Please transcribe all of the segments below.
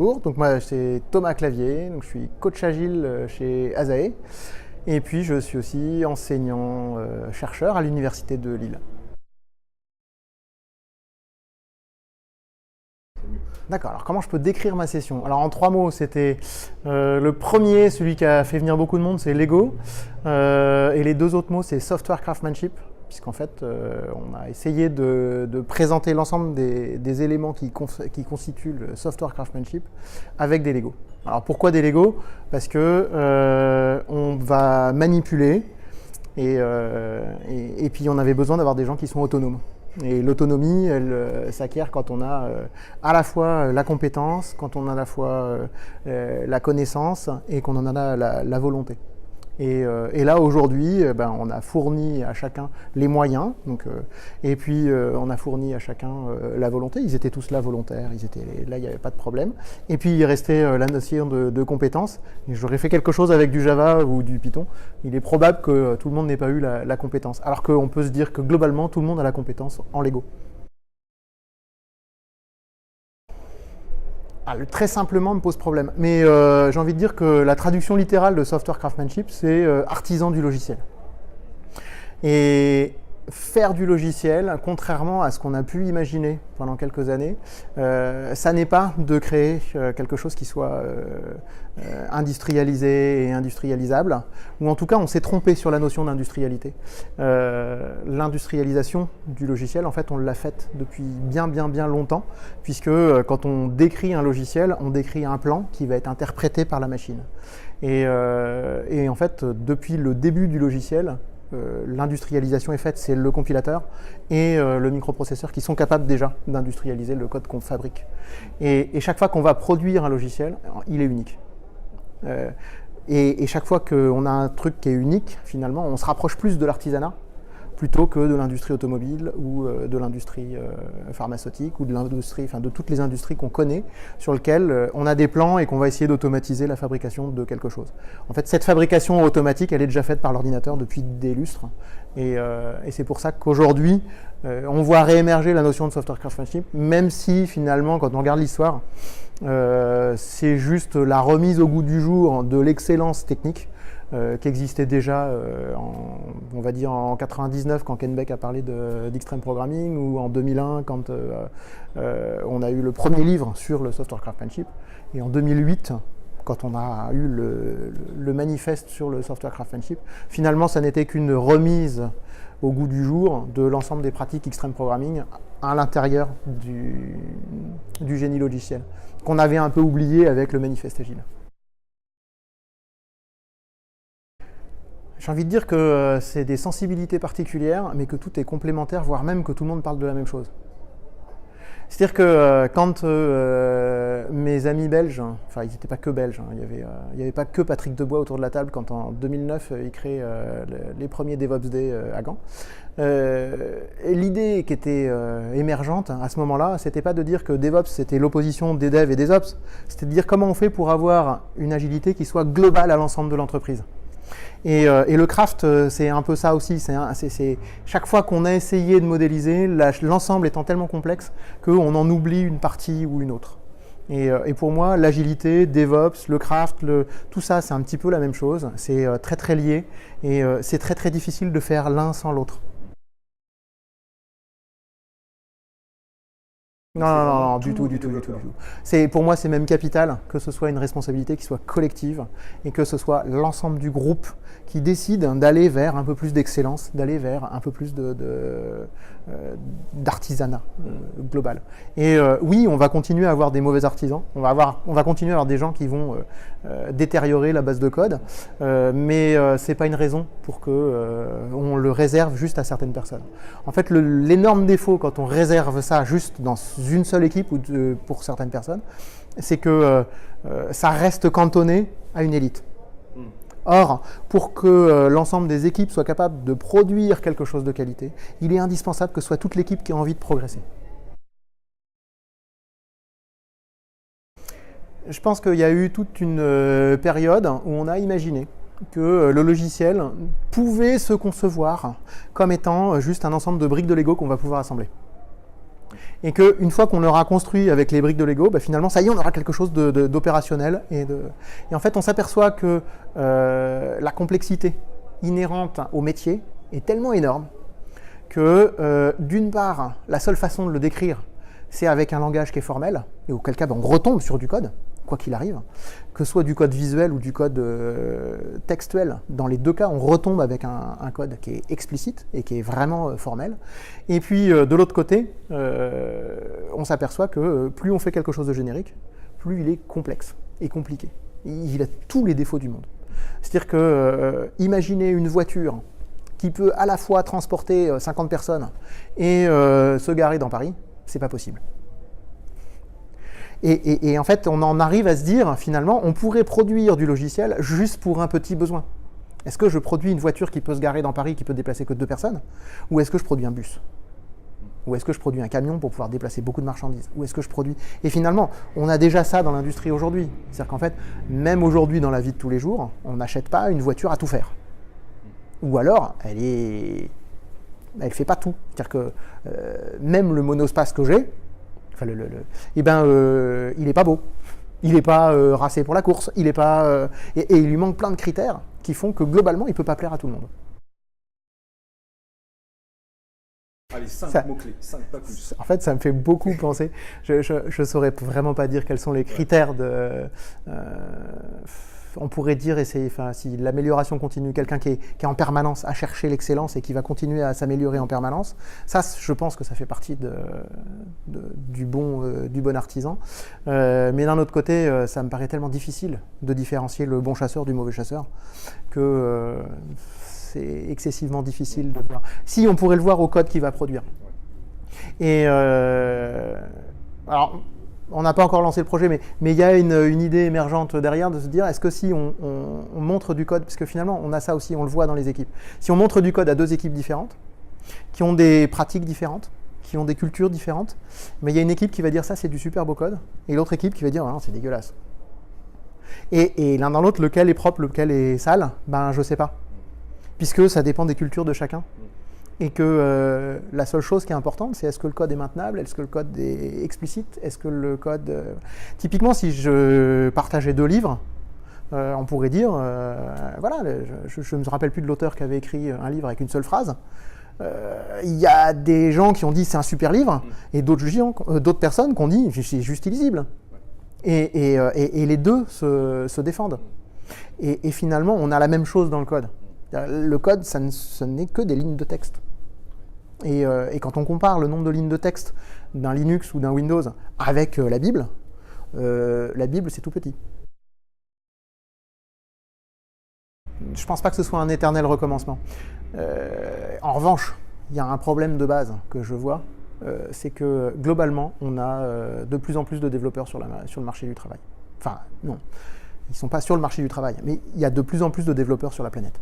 Bonjour, donc moi c'est Thomas Clavier, donc je suis coach agile chez Azae et puis je suis aussi enseignant chercheur à l'université de Lille. D'accord, alors comment je peux décrire ma session? Alors en 3 mots, c'était le premier, celui qui a fait venir beaucoup de monde, c'est Lego, et les 2 autres mots, c'est software craftsmanship, puisqu'en fait on a essayé de présenter l'ensemble des éléments qui constituent le software craftsmanship avec des Lego. Alors pourquoi des Lego? Parce que on va manipuler et puis on avait besoin d'avoir des gens qui sont autonomes. Et l'autonomie, elle s'acquiert quand on a à la fois la compétence, quand on a à la fois la connaissance et qu'on en a la volonté. Et là, aujourd'hui, on a fourni à chacun les moyens, et puis on a fourni à chacun la volonté. Ils étaient tous là volontaires, là, il n'y avait pas de problème. Et puis, il restait la notion de compétence. J'aurais fait quelque chose avec du Java ou du Python. Il est probable que tout le monde n'ait pas eu la compétence. Alors qu'on peut se dire que globalement, tout le monde a la compétence en Lego. Très simplement me pose problème. Mais j'ai envie de dire que la traduction littérale de software craftsmanship, c'est artisan du logiciel. Et faire du logiciel, contrairement à ce qu'on a pu imaginer pendant quelques années, ça n'est pas de créer quelque chose qui soit industrialisé et industrialisable, ou en tout cas on s'est trompé sur la notion d'industrialité. L'industrialisation du logiciel, en fait, on l'a faite depuis bien longtemps, puisque quand on décrit un logiciel, on décrit un plan qui va être interprété par la machine. Et en fait, depuis le début du logiciel, l'industrialisation est faite, c'est le compilateur et le microprocesseur qui sont capables déjà d'industrialiser le code qu'on fabrique. Et chaque fois qu'on va produire un logiciel, il est unique. Et chaque fois qu'on a un truc qui est unique, finalement, on se rapproche plus de l'artisanat plutôt que de l'industrie automobile ou de l'industrie pharmaceutique ou de l'industrie, enfin de toutes les industries qu'on connaît, sur lesquelles on a des plans et qu'on va essayer d'automatiser la fabrication de quelque chose. En fait, cette fabrication automatique, elle est déjà faite par l'ordinateur depuis des lustres. Et c'est pour ça qu'aujourd'hui, on voit réémerger la notion de software craftsmanship, même si finalement, quand on regarde l'histoire, c'est juste la remise au goût du jour de l'excellence technique qui existait déjà on va dire en 99 quand Ken Beck a parlé d'extreme programming, ou en 2001 quand on a eu le premier livre sur le software craftsmanship, et en 2008 quand on a eu le manifeste sur le software craftsmanship. Finalement, ça n'était qu'une remise au goût du jour de l'ensemble des pratiques extreme programming à l'intérieur du génie logiciel, qu'on avait un peu oublié avec le manifeste agile. J'ai envie de dire que c'est des sensibilités particulières, mais que tout est complémentaire, voire même que tout le monde parle de la même chose. C'est-à-dire que quand mes amis belges, enfin ils n'étaient pas que belges, il n'y avait pas que Patrick Debois autour de la table quand en 2009 ils créent les premiers DevOps Day à Gand. Et l'idée qui était émergente à ce moment-là, c'était pas de dire que DevOps c'était l'opposition des devs et des ops, c'était de dire comment on fait pour avoir une agilité qui soit globale à l'ensemble de l'entreprise. Et le craft, c'est un peu ça aussi. Chaque fois qu'on a essayé de modéliser, l'ensemble étant tellement complexe qu'on en oublie une partie ou une autre. Et pour moi, l'agilité, DevOps, le craft, tout ça, c'est un petit peu la même chose. C'est très lié et c'est très difficile de faire l'un sans l'autre. Non, du tout. Pour moi, c'est même capital que ce soit une responsabilité qui soit collective et que ce soit l'ensemble du groupe qui décide d'aller vers un peu plus d'excellence, d'aller vers un peu plus d'artisanat global. Et oui, on va continuer à avoir des mauvais artisans, on va continuer à avoir des gens qui vont détériorer la base de code, mais c'est pas une raison pour qu'on le réserve juste à certaines personnes. En fait, l'énorme défaut quand on réserve ça juste dans une seule équipe ou pour certaines personnes, c'est que ça reste cantonné à une élite. Or, pour que l'ensemble des équipes soient capables de produire quelque chose de qualité, il est indispensable que ce soit toute l'équipe qui a envie de progresser. Je pense qu'il y a eu toute une période où on a imaginé que le logiciel pouvait se concevoir comme étant juste un ensemble de briques de Lego qu'on va pouvoir assembler. Et qu'une fois qu'on l'aura construit avec les briques de Lego, finalement, ça y est, on aura quelque chose d'opérationnel. Et en fait, on s'aperçoit que la complexité inhérente au métier est tellement énorme que, d'une part, la seule façon de le décrire, c'est avec un langage qui est formel, et auquel cas, on retombe sur du code, quoi qu'il arrive, que ce soit du code visuel ou du code textuel. Dans les deux cas, on retombe avec un code qui est explicite et qui est vraiment formel. Et puis, de l'autre côté, on s'aperçoit que plus on fait quelque chose de générique, plus il est complexe et compliqué. Il a tous les défauts du monde. C'est-à-dire que, imaginez une voiture qui peut à la fois transporter 50 personnes et se garer dans Paris, c'est pas possible. Et en fait, on en arrive à se dire, finalement, on pourrait produire du logiciel juste pour un petit besoin. Est-ce que je produis une voiture qui peut se garer dans Paris, qui peut déplacer que 2 personnes? Ou est-ce que je produis un bus? Ou est-ce que je produis un camion pour pouvoir déplacer beaucoup de marchandises? Ou est-ce que je produis... Et finalement, on a déjà ça dans l'industrie aujourd'hui. C'est-à-dire qu'en fait, même aujourd'hui, dans la vie de tous les jours, on n'achète pas une voiture à tout faire. Ou alors, elle fait pas tout. C'est-à-dire que même le monospace que j'ai, il est pas beau. Il n'est pas racé pour la course. Il est pas, et il lui manque plein de critères qui font que globalement, il ne peut pas plaire à tout le monde. Allez, 5 mots-clés, 5 pas plus. En fait, ça me fait beaucoup penser. Je ne saurais vraiment pas dire quels sont les critères de... on pourrait dire, si l'amélioration continue, quelqu'un qui est en permanence à chercher l'excellence et qui va continuer à s'améliorer en permanence, ça, je pense que ça fait partie du bon artisan. Mais d'un autre côté, ça me paraît tellement difficile de différencier le bon chasseur du mauvais chasseur que c'est excessivement difficile de voir. Si, on pourrait le voir au code qu'il va produire. Et alors, on n'a pas encore lancé le projet, mais il y a une idée émergente derrière de se dire, est-ce que si on montre du code, parce que finalement on a ça aussi, on le voit dans les équipes, si on montre du code à 2 équipes différentes, qui ont des pratiques différentes, qui ont des cultures différentes, mais il y a une équipe qui va dire ça c'est du super beau code, et l'autre équipe qui va dire non, c'est dégueulasse. Et l'un dans l'autre, lequel est propre, lequel est sale, je sais pas, puisque ça dépend des cultures de chacun. Et que la seule chose qui est importante, c'est est-ce que le code est maintenable, est-ce que le code est explicite, est-ce que le code... Typiquement, si je partageais 2 livres, on pourrait dire, je ne me rappelle plus de l'auteur qui avait écrit un livre avec une seule phrase. Il y a des gens qui ont dit c'est un super livre, et d'autres personnes qui ont dit c'est juste illisible. Et les deux se défendent. Et finalement, on a la même chose dans le code. Le code, ce n'est que des lignes de texte. Et quand on compare le nombre de lignes de texte d'un Linux ou d'un Windows avec la Bible c'est tout petit. Je ne pense pas que ce soit un éternel recommencement. En revanche, il y a un problème de base que je vois, c'est que globalement, on a de plus en plus de développeurs sur le marché du travail. Enfin, non, ils ne sont pas sur le marché du travail, mais il y a de plus en plus de développeurs sur la planète.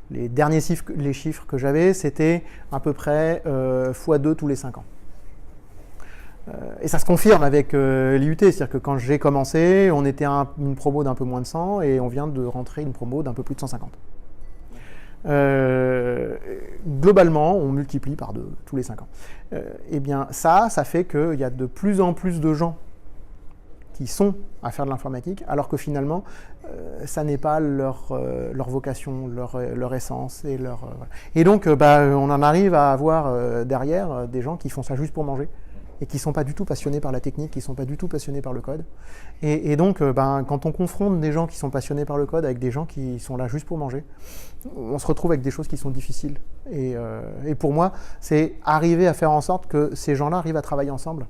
Les derniers chiffres que j'avais, c'était à peu près x2 tous les 5 ans. Et ça se confirme avec l'IUT, c'est-à-dire que quand j'ai commencé, on était une promo d'un peu moins de 100 et on vient de rentrer une promo d'un peu plus de 150. Globalement, on multiplie par 2 tous les 5 ans. Eh bien, ça fait qu'il y a de plus en plus de gens qui sont à faire de l'informatique, alors que finalement, ça n'est pas leur vocation, leur essence. Et donc, on en arrive à avoir derrière des gens qui font ça juste pour manger, et qui ne sont pas du tout passionnés par la technique, qui ne sont pas du tout passionnés par le code. Et donc, quand on confronte des gens qui sont passionnés par le code avec des gens qui sont là juste pour manger, on se retrouve avec des choses qui sont difficiles. Et pour moi, c'est arriver à faire en sorte que ces gens-là arrivent à travailler ensemble,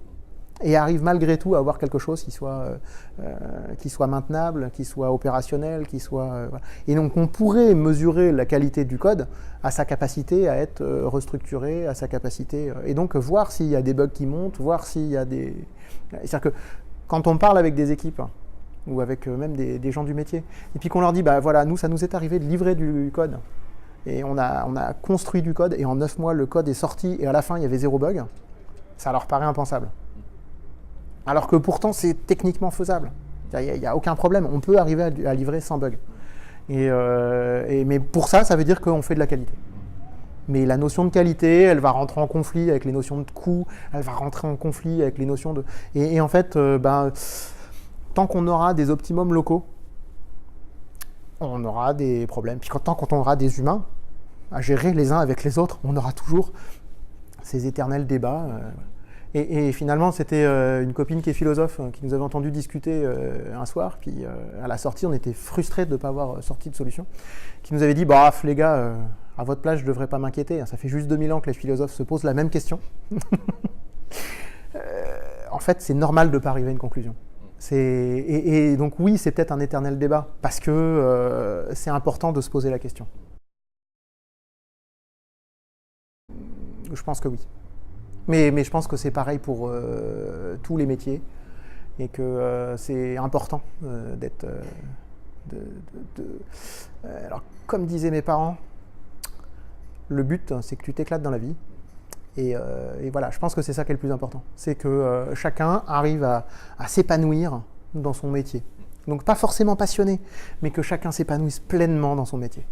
et arrive malgré tout à avoir quelque chose qui soit maintenable, qui soit opérationnel, qui soit... voilà. Et donc on pourrait mesurer la qualité du code à sa capacité à être restructuré, à sa capacité... et donc voir s'il y a des bugs qui montent, voir s'il y a des... C'est-à-dire que quand on parle avec des équipes, ou avec même des gens du métier, et puis qu'on leur dit, nous, ça nous est arrivé de livrer du code, et on a construit du code, et en 9 mois, le code est sorti, et à la fin, il y avait 0 bug, ça leur paraît impensable. Alors que pourtant, c'est techniquement faisable. Il n'y a aucun problème. On peut arriver à livrer sans bug. Mais pour ça, ça veut dire qu'on fait de la qualité. Mais la notion de qualité, elle va rentrer en conflit avec les notions de coût, elle va rentrer en conflit avec les notions de... Et en fait, tant qu'on aura des optimums locaux, on aura des problèmes. Puis tant qu'on aura des humains à gérer les uns avec les autres, on aura toujours ces éternels débats. Et finalement, c'était une copine qui est philosophe qui nous avait entendu discuter un soir, puis à la sortie, on était frustrés de ne pas avoir sorti de solution, qui nous avait dit « Bah, les gars, à votre place, je ne devrais pas m'inquiéter, ça fait juste 2000 ans que les philosophes se posent la même question. » En fait, c'est normal de ne pas arriver à une conclusion. Et donc oui, c'est peut-être un éternel débat, parce que c'est important de se poser la question. Je pense que oui. Mais je pense que c'est pareil pour tous les métiers, et que c'est important d'être... Alors, comme disaient mes parents, le but, c'est que tu t'éclates dans la vie. Et voilà, je pense que c'est ça qui est le plus important. C'est que chacun arrive à s'épanouir dans son métier. Donc pas forcément passionné, mais que chacun s'épanouisse pleinement dans son métier.